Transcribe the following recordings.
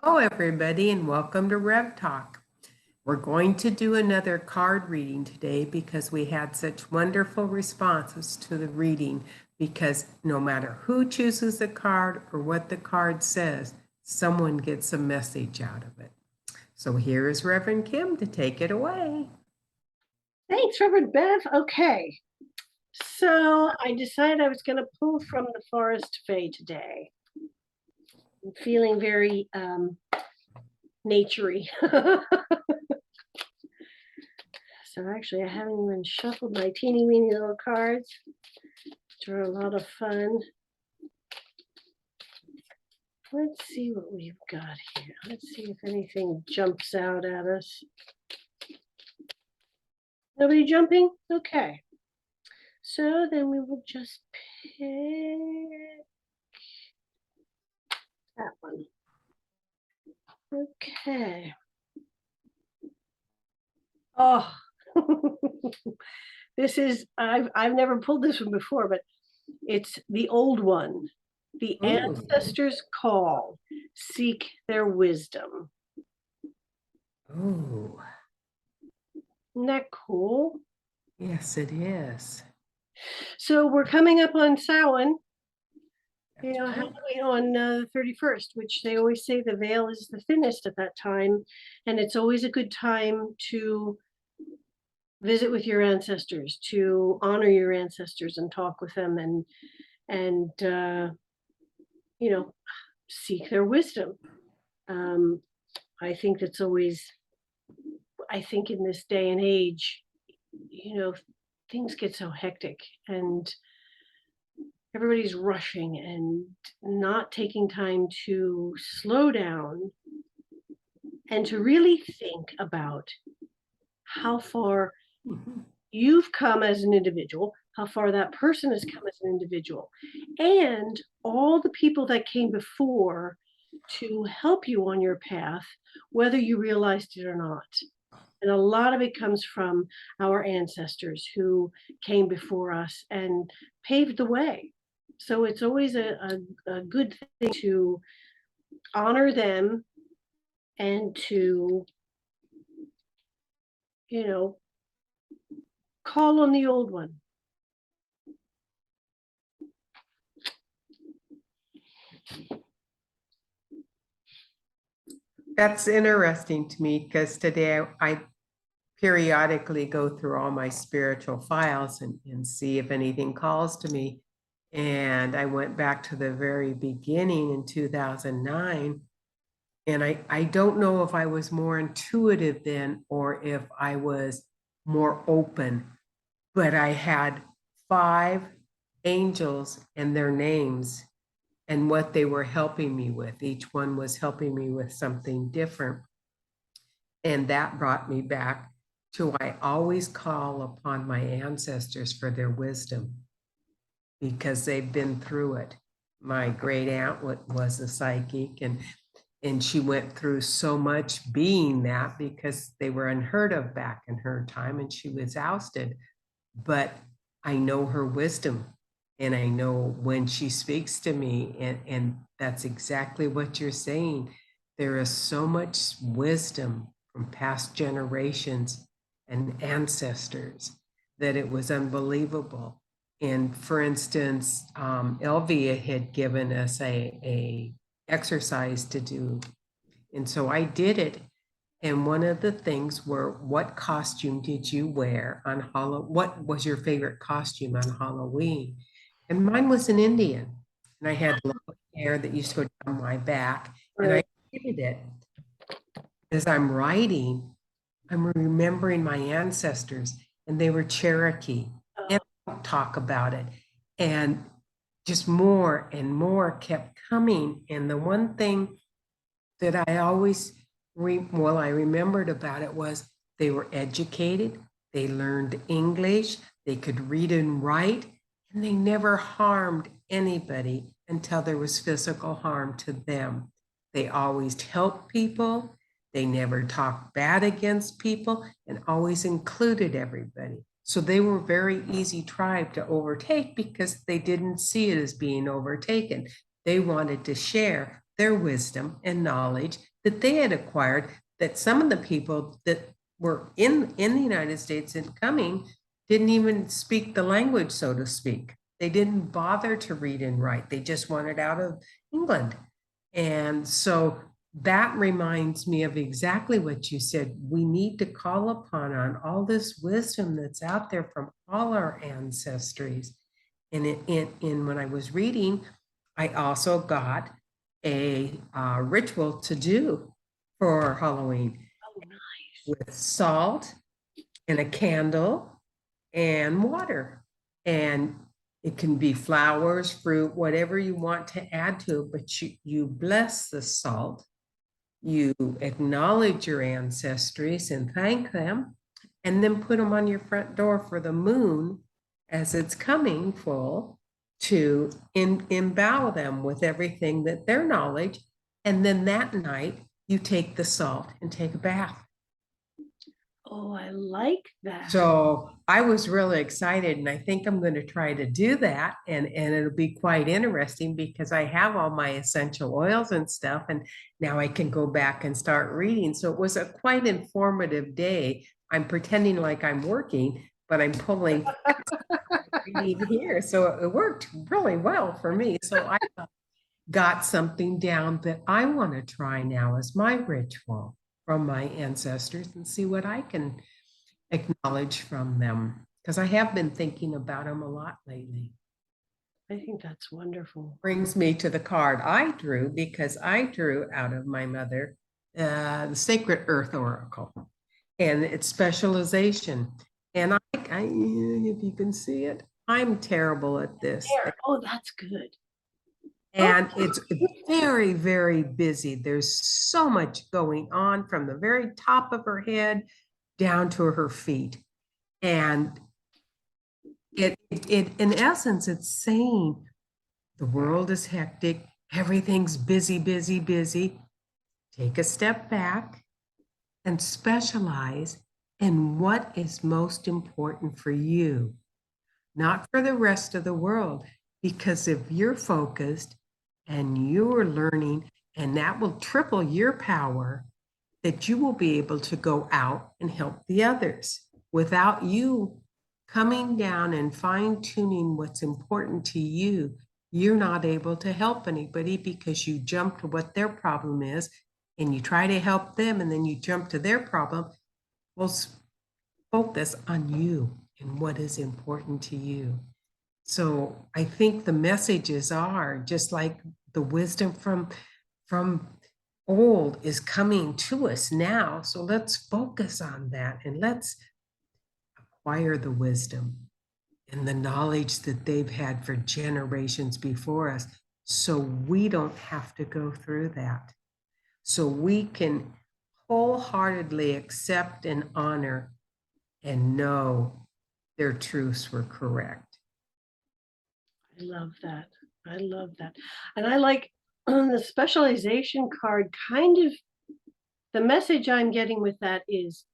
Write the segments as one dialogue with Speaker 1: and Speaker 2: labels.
Speaker 1: Hello, everybody, and welcome to Rev Talk. We're going to do another card reading today because we had such wonderful responses to the reading, because no matter who chooses the card or what the card says, someone gets a message out of it. So here is Reverend Kim to take it away.
Speaker 2: Thanks, Reverend Bev. Okay, so I decided I was going to pull from the Forest Fae today. I'm feeling very naturey. So actually, I haven't even shuffled my teeny weeny little cards, which are a lot of fun. Let's see what we've got here. Let's see if anything jumps out at us. Nobody jumping? Okay. So then we will just pick that one. Okay. Oh, this is, I've never pulled this one before, but it's the Old One. The
Speaker 1: Ooh.
Speaker 2: ancestors call, seek their wisdom.
Speaker 1: Oh,
Speaker 2: Isn't that cool?
Speaker 1: yes, it is.
Speaker 2: So we're coming up on Samhain,
Speaker 1: That's right.
Speaker 2: Halloween on the 31st, which they always say the veil is the thinnest at that time. And it's always a good time to visit with your ancestors, to honor your ancestors and talk with them and seek their wisdom. I think that's always, I think in this day and age, things get so hectic and everybody's rushing and not taking time to slow down and to really think about how far you've come as an individual, how far that person has come as an individual, and all the people that came before to help you on your path, whether you realized it or not. And a lot of it comes from our ancestors who came before us and paved the way. So it's always a good thing to honor them and to, call on the old one.
Speaker 1: That's interesting to me because today I periodically go through all my spiritual files and see if anything calls to me. And I went back to the very beginning in 2009. And I don't know if I was more intuitive then or if I was more open, but I had 5 angels and their names and what they were helping me with. Each one was helping me with something different. And that brought me back to I always call upon my ancestors for their wisdom because they've been through it. My great aunt was a psychic and she went through so much being that because they were unheard of back in her time and she was ousted. But I know her wisdom and I know when she speaks to me, and that's exactly what you're saying. There is so much wisdom from past generations and ancestors that it was unbelievable. And for instance, Elvia had given us a exercise to do. And so I did it. And one of the things were, what costume did you wear on Halloween? What was your favorite costume on Halloween? And mine was an Indian. And I had long hair that used to go down my back. And I hated it. As I'm writing, I'm remembering my ancestors, and they were Cherokee. And I don't talk about it. And just more and more kept coming. And the one thing that I always, I remembered about it was they were educated, they learned English, they could read and write, and they never harmed anybody until there was physical harm to them. They always helped people. They never talked bad against people and always included everybody. So they were a very easy tribe to overtake because they didn't see it as being overtaken. They wanted to share their wisdom and knowledge that they had acquired, that some of the people that were in the United States and coming didn't even speak the language, so to speak. They didn't bother to read and write. They just wanted out of England. And so that reminds me of exactly what you said. We need to call upon on all this wisdom that's out there from all our ancestries. And when I was reading, I also got a ritual to do for Halloween.
Speaker 2: Oh, nice.
Speaker 1: With salt and a candle and water. And it can be flowers, fruit, whatever you want to add to it, but you bless the salt, you acknowledge your ancestries and thank them, and then put them on your front door for the moon as it's coming full to endow them with everything that their knowledge. And then that night, you take the salt and take a bath.
Speaker 2: Oh, I like that.
Speaker 1: So I was really excited, and I think I'm going to try to do that. And it'll be quite interesting because I have all my essential oils and stuff, and now I can go back and start reading. So it was a quite informative day. I'm pretending like I'm working, but I'm pulling reading here. So it worked really well for me. So I got something down that I want to try now as my ritual from my ancestors and see what I can acknowledge from them, because I have been thinking about them a lot lately.
Speaker 2: I think that's wonderful.
Speaker 1: Brings me to the card I drew, because I drew out of my mother the Sacred Earth Oracle and its specialization. And if you can see it, I'm terrible at this.
Speaker 2: There. Oh, that's good.
Speaker 1: And it's very, very busy. There's so much going on from the very top of her head down to her feet. And it in essence, it's saying the world is hectic, everything's busy, busy, busy. Take a step back and specialize in what is most important for you, not for the rest of the world. Because if you're focused and you're learning, and that will triple your power, that you will be able to go out and help the others. Without you coming down and fine-tuning what's important to you, you're not able to help anybody, because you jump to what their problem is and you try to help them, and then you jump to their problem. Well, focus on you and what is important to you. So I think the messages are just like the wisdom from old is coming to us now. So let's focus on that, and let's acquire the wisdom and the knowledge that they've had for generations before us, so we don't have to go through that. So we can wholeheartedly accept and honor and know their truths were correct.
Speaker 2: I love that. I love that. And I like the specialization card. Kind of the message I'm getting with that is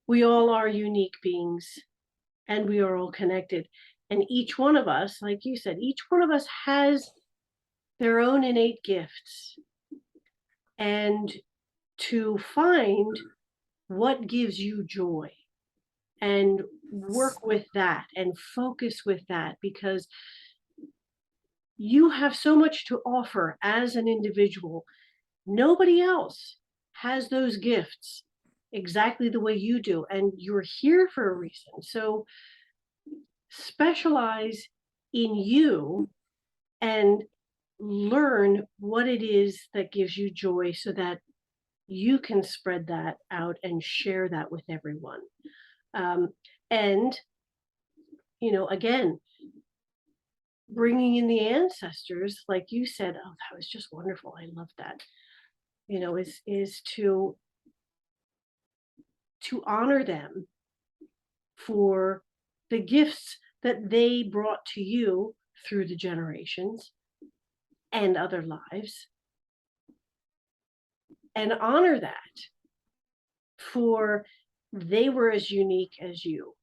Speaker 2: we all are unique beings, and we are all connected. And each one of us, like you said, each one of us has their own innate gifts. And to find what gives you joy and work with that and focus with that, because you have so much to offer as an individual. Nobody else has those gifts exactly the way you do, and you're here for a reason. So specialize in you and learn what it is that gives you joy, so that you can spread that out and share that with everyone. And again, bringing in the ancestors, like you said, oh, that was just wonderful. I love that. Is to honor them for the gifts that they brought to you through the generations and other lives, and honor that, for they were as unique as you.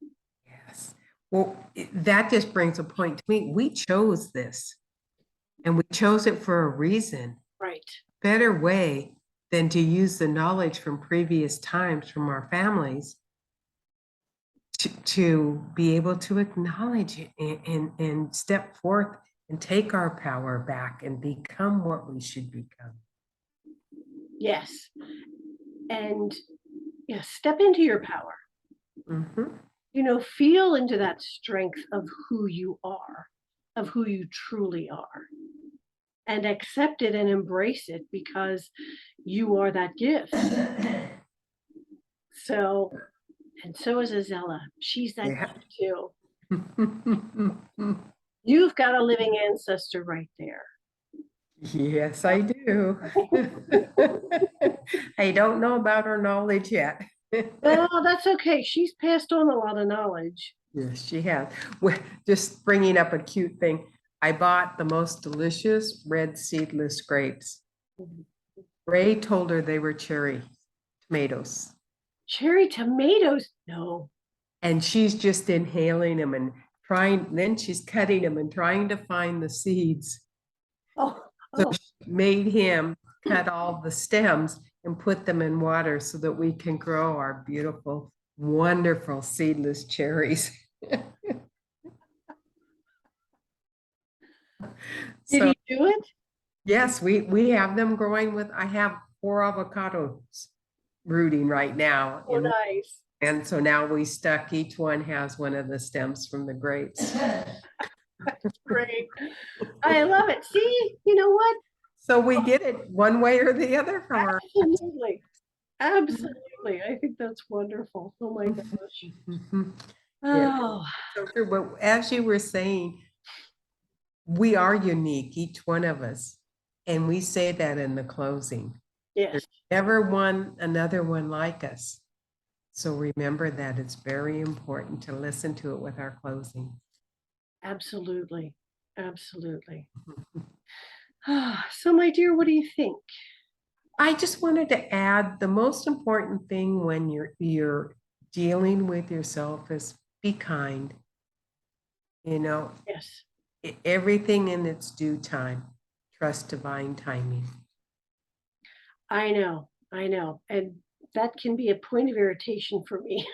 Speaker 1: Yes. Well, that just brings a point to me. We chose this, and we chose it for a reason.
Speaker 2: Right.
Speaker 1: Better way than to use the knowledge from previous times from our families to be able to acknowledge it and step forth and take our power back and become what we should become.
Speaker 2: Yes. And yes, step into your power.
Speaker 1: Mhm.
Speaker 2: Feel into that strength of who you are, of who you truly are, and accept it and embrace it because you are that gift. So, and so is Azella. She's that
Speaker 1: Yeah.
Speaker 2: gift too. You've got a living ancestor right there.
Speaker 1: Yes, I do. I don't know about her knowledge yet.
Speaker 2: Oh, that's okay. She's passed on a lot of knowledge.
Speaker 1: Yes, she has. Just bringing up a cute thing. I bought the most delicious red seedless grapes. Ray told her they were cherry tomatoes.
Speaker 2: Cherry tomatoes? No.
Speaker 1: And she's just inhaling them and trying, then she's cutting them and trying to find the seeds.
Speaker 2: Oh,
Speaker 1: So
Speaker 2: oh.
Speaker 1: she made him cut all the stems and put them in water so that we can grow our beautiful, wonderful seedless cherries.
Speaker 2: Did
Speaker 1: So
Speaker 2: he do it?
Speaker 1: yes, we have them growing with, I have 4 avocados rooting right now.
Speaker 2: Oh, nice.
Speaker 1: And so now we stuck, each one has one of the stems from the grapes.
Speaker 2: Great. I love it. See, you know what?
Speaker 1: So we get it one way or the other from our.
Speaker 2: Absolutely. Absolutely. I think that's wonderful. Oh my gosh.
Speaker 1: Yeah,
Speaker 2: Oh,
Speaker 1: so true. But as you were saying, we are unique, each one of us. And we say that in the closing.
Speaker 2: yes,
Speaker 1: There's never another one like us. So remember that it's very important to listen to it with our closing.
Speaker 2: absolutely. Absolutely. So, my dear, what do you think?
Speaker 1: I just wanted to add the most important thing when you're dealing with yourself is be kind.
Speaker 2: Yes,
Speaker 1: Everything in its due time. Trust divine timing.
Speaker 2: I know. I know. And that can be a point of irritation for me.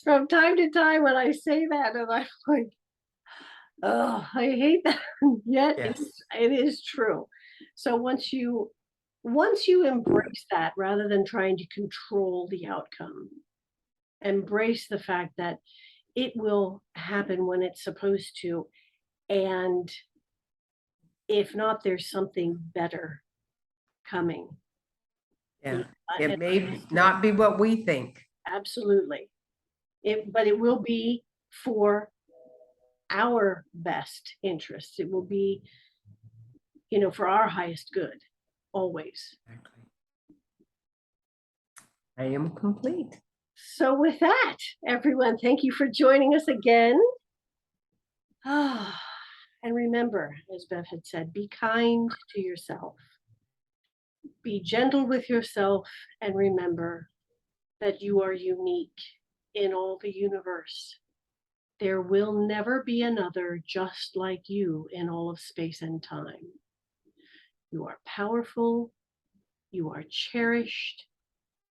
Speaker 2: From time to time when I say that, and I'm like, oh, I hate that. Yet
Speaker 1: Yes.
Speaker 2: it is true. So once you embrace that rather than trying to control the outcome, embrace the fact that it will happen when it's supposed to. And if not, there's something better coming.
Speaker 1: Yeah.
Speaker 2: And
Speaker 1: It may not be what we think.
Speaker 2: absolutely. But it will be for our best interests. It will be, for our highest good, always.
Speaker 1: Exactly. I am complete.
Speaker 2: So with that, everyone, thank you for joining us again. And remember, as Bev had said, be kind to yourself. Be gentle with yourself and remember that you are unique in all the universe. There will never be another just like you in all of space and time. You are powerful, you are cherished,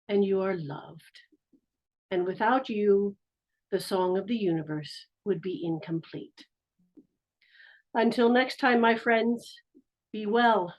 Speaker 2: and you are loved. And without you, the song of the universe would be incomplete. Until next time, my friends, be well.